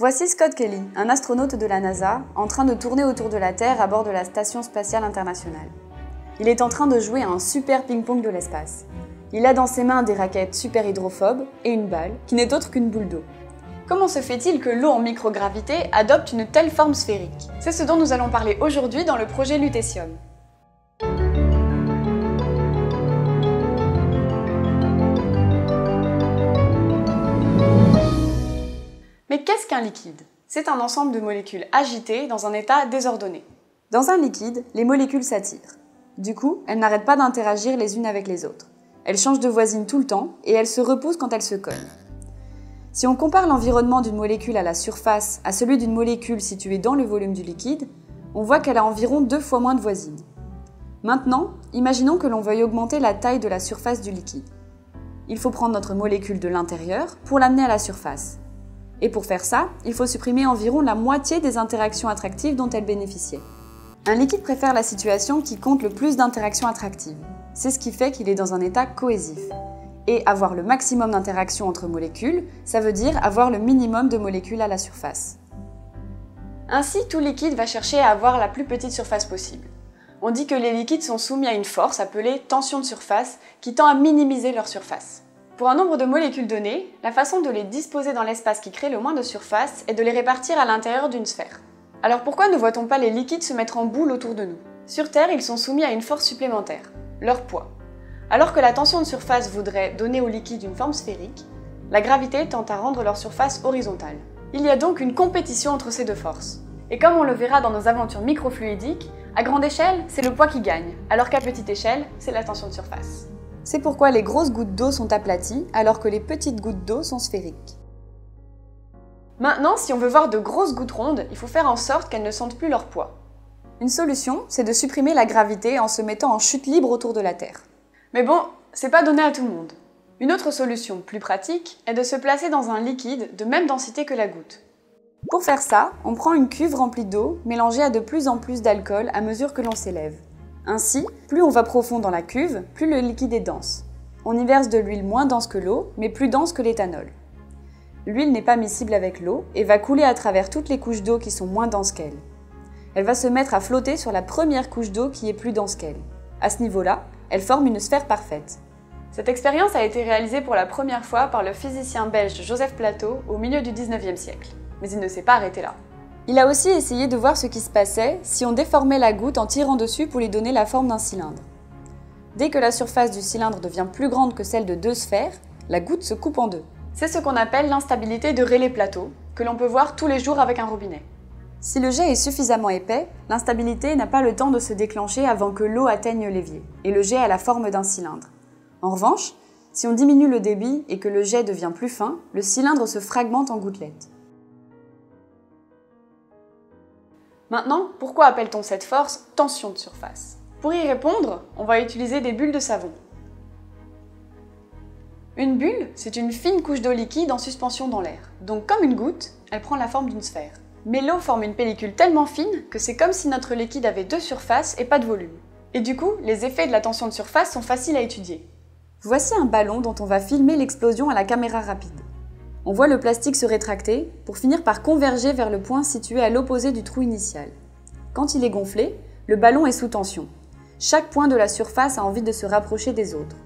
Voici Scott Kelly, un astronaute de la NASA, en train de tourner autour de la Terre à bord de la Station Spatiale Internationale. Il est en train de jouer à un super ping-pong de l'espace. Il a dans ses mains des raquettes super hydrophobes et une balle, qui n'est autre qu'une boule d'eau. Comment se fait-il que l'eau en microgravité adopte une telle forme sphérique? C'est ce dont nous allons parler aujourd'hui dans le projet Lutécium. Mais qu'est-ce qu'un liquide? C'est un ensemble de molécules agitées dans un état désordonné. Dans un liquide, les molécules s'attirent. Du coup, elles n'arrêtent pas d'interagir les unes avec les autres. Elles changent de voisine tout le temps et elles se repoussent quand elles se cognent. Si on compare l'environnement d'une molécule à la surface à celui d'une molécule située dans le volume du liquide, on voit qu'elle a environ 2 fois moins de voisines. Maintenant, imaginons que l'on veuille augmenter la taille de la surface du liquide. Il faut prendre notre molécule de l'intérieur pour l'amener à la surface. Et pour faire ça, il faut supprimer environ la moitié des interactions attractives dont elle bénéficiait. Un liquide préfère la situation qui compte le plus d'interactions attractives. C'est ce qui fait qu'il est dans un état cohésif. Et avoir le maximum d'interactions entre molécules, ça veut dire avoir le minimum de molécules à la surface. Ainsi, tout liquide va chercher à avoir la plus petite surface possible. On dit que les liquides sont soumis à une force appelée tension de surface qui tend à minimiser leur surface. Pour un nombre de molécules donné, la façon de les disposer dans l'espace qui crée le moins de surface est de les répartir à l'intérieur d'une sphère. Alors pourquoi ne voit-on pas les liquides se mettre en boule autour de nous? Sur Terre, ils sont soumis à une force supplémentaire, leur poids. Alors que la tension de surface voudrait donner aux liquides une forme sphérique, la gravité tend à rendre leur surface horizontale. Il y a donc une compétition entre ces deux forces. Et comme on le verra dans nos aventures microfluidiques, à grande échelle, c'est le poids qui gagne, alors qu'à petite échelle, c'est la tension de surface. C'est pourquoi les grosses gouttes d'eau sont aplaties, alors que les petites gouttes d'eau sont sphériques. Maintenant, si on veut voir de grosses gouttes rondes, il faut faire en sorte qu'elles ne sentent plus leur poids. Une solution, c'est de supprimer la gravité en se mettant en chute libre autour de la Terre. Mais bon, c'est pas donné à tout le monde. Une autre solution, plus pratique, est de se placer dans un liquide de même densité que la goutte. Pour faire ça, on prend une cuve remplie d'eau mélangée à de plus en plus d'alcool à mesure que l'on s'élève. Ainsi, plus on va profond dans la cuve, plus le liquide est dense. On y verse de l'huile moins dense que l'eau, mais plus dense que l'éthanol. L'huile n'est pas miscible avec l'eau et va couler à travers toutes les couches d'eau qui sont moins denses qu'elle. Elle va se mettre à flotter sur la première couche d'eau qui est plus dense qu'elle. À ce niveau-là, elle forme une sphère parfaite. Cette expérience a été réalisée pour la première fois par le physicien belge Joseph Plateau au milieu du 19e siècle. Mais il ne s'est pas arrêté là. Il a aussi essayé de voir ce qui se passait si on déformait la goutte en tirant dessus pour lui donner la forme d'un cylindre. Dès que la surface du cylindre devient plus grande que celle de 2 sphères, la goutte se coupe en 2. C'est ce qu'on appelle l'instabilité de Rayleigh-Plateau, que l'on peut voir tous les jours avec un robinet. Si le jet est suffisamment épais, l'instabilité n'a pas le temps de se déclencher avant que l'eau atteigne l'évier, et le jet a la forme d'un cylindre. En revanche, si on diminue le débit et que le jet devient plus fin, le cylindre se fragmente en gouttelettes. Maintenant, pourquoi appelle-t-on cette force tension de surface? Pour y répondre, on va utiliser des bulles de savon. Une bulle, c'est une fine couche d'eau liquide en suspension dans l'air. Donc comme une goutte, elle prend la forme d'une sphère. Mais l'eau forme une pellicule tellement fine que c'est comme si notre liquide avait 2 surfaces et pas de volume. Et du coup, les effets de la tension de surface sont faciles à étudier. Voici un ballon dont on va filmer l'explosion à la caméra rapide. On voit le plastique se rétracter pour finir par converger vers le point situé à l'opposé du trou initial. Quand il est gonflé, le ballon est sous tension. Chaque point de la surface a envie de se rapprocher des autres.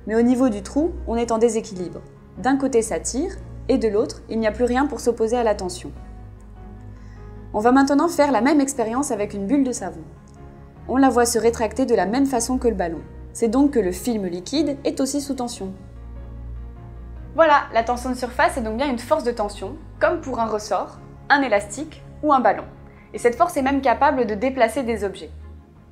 Mais au niveau du trou, on est en déséquilibre. D'un côté ça tire, et de l'autre, il n'y a plus rien pour s'opposer à la tension. On va maintenant faire la même expérience avec une bulle de savon. On la voit se rétracter de la même façon que le ballon. C'est donc que le film liquide est aussi sous tension. Voilà, la tension de surface est donc bien une force de tension, comme pour un ressort, un élastique ou un ballon. Et cette force est même capable de déplacer des objets.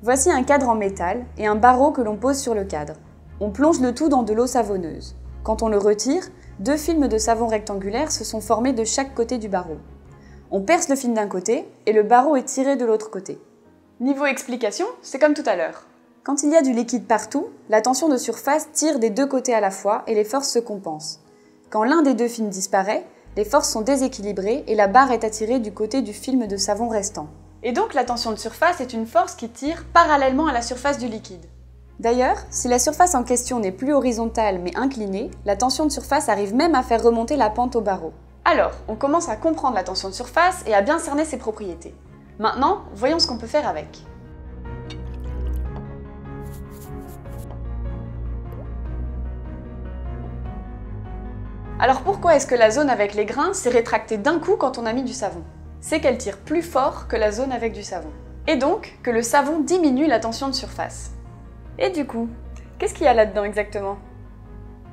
Voici un cadre en métal et un barreau que l'on pose sur le cadre. On plonge le tout dans de l'eau savonneuse. Quand on le retire, 2 films de savon rectangulaires se sont formés de chaque côté du barreau. On perce le film d'un côté et le barreau est tiré de l'autre côté. Niveau explication, c'est comme tout à l'heure. Quand il y a du liquide partout, la tension de surface tire des 2 côtés à la fois et les forces se compensent. Quand l'un des 2 films disparaît, les forces sont déséquilibrées et la barre est attirée du côté du film de savon restant. Et donc la tension de surface est une force qui tire parallèlement à la surface du liquide. D'ailleurs, si la surface en question n'est plus horizontale mais inclinée, la tension de surface arrive même à faire remonter la pente au barreau. Alors, on commence à comprendre la tension de surface et à bien cerner ses propriétés. Maintenant, voyons ce qu'on peut faire avec. Alors pourquoi est-ce que la zone avec les grains s'est rétractée d'un coup quand on a mis du savon? C'est qu'elle tire plus fort que la zone avec du savon. Et donc que le savon diminue la tension de surface. Et du coup, qu'est-ce qu'il y a là-dedans exactement?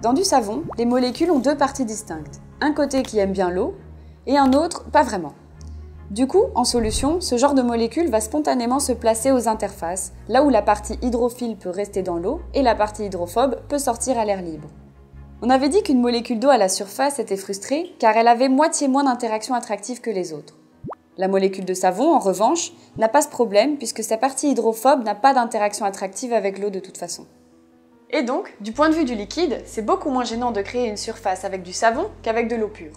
Dans du savon, les molécules ont deux parties distinctes. Un côté qui aime bien l'eau et un autre pas vraiment. Du coup, en solution, ce genre de molécule va spontanément se placer aux interfaces, là où la partie hydrophile peut rester dans l'eau et la partie hydrophobe peut sortir à l'air libre. On avait dit qu'une molécule d'eau à la surface était frustrée car elle avait moitié moins d'interactions attractives que les autres. La molécule de savon, en revanche, n'a pas ce problème puisque sa partie hydrophobe n'a pas d'interaction attractive avec l'eau de toute façon. Et donc, du point de vue du liquide, c'est beaucoup moins gênant de créer une surface avec du savon qu'avec de l'eau pure.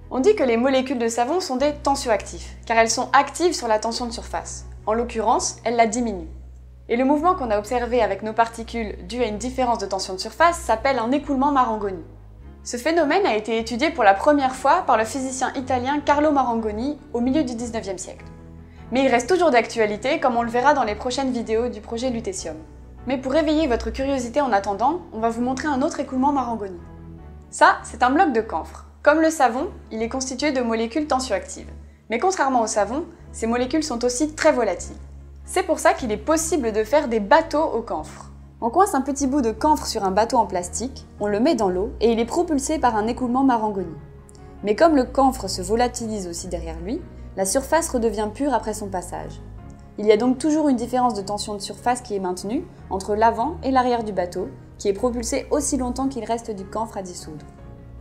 On dit que les molécules de savon sont des tensioactifs, car elles sont actives sur la tension de surface. En l'occurrence, elles la diminuent. Et le mouvement qu'on a observé avec nos particules dû à une différence de tension de surface s'appelle un écoulement Marangoni. Ce phénomène a été étudié pour la première fois par le physicien italien Carlo Marangoni au milieu du 19e siècle. Mais il reste toujours d'actualité, comme on le verra dans les prochaines vidéos du projet Lutécium. Mais pour éveiller votre curiosité en attendant, on va vous montrer un autre écoulement Marangoni. Ça, c'est un bloc de camphre. Comme le savon, il est constitué de molécules tensioactives. Mais contrairement au savon, ces molécules sont aussi très volatiles. C'est pour ça qu'il est possible de faire des bateaux au camphre. On coince un petit bout de camphre sur un bateau en plastique, on le met dans l'eau et il est propulsé par un écoulement Marangoni. Mais comme le camphre se volatilise aussi derrière lui, la surface redevient pure après son passage. Il y a donc toujours une différence de tension de surface qui est maintenue entre l'avant et l'arrière du bateau, qui est propulsé aussi longtemps qu'il reste du camphre à dissoudre.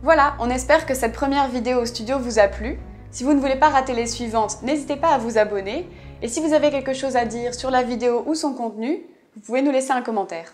Voilà, on espère que cette première vidéo au studio vous a plu. Si vous ne voulez pas rater les suivantes, n'hésitez pas à vous abonner. Et si vous avez quelque chose à dire sur la vidéo ou son contenu, vous pouvez nous laisser un commentaire.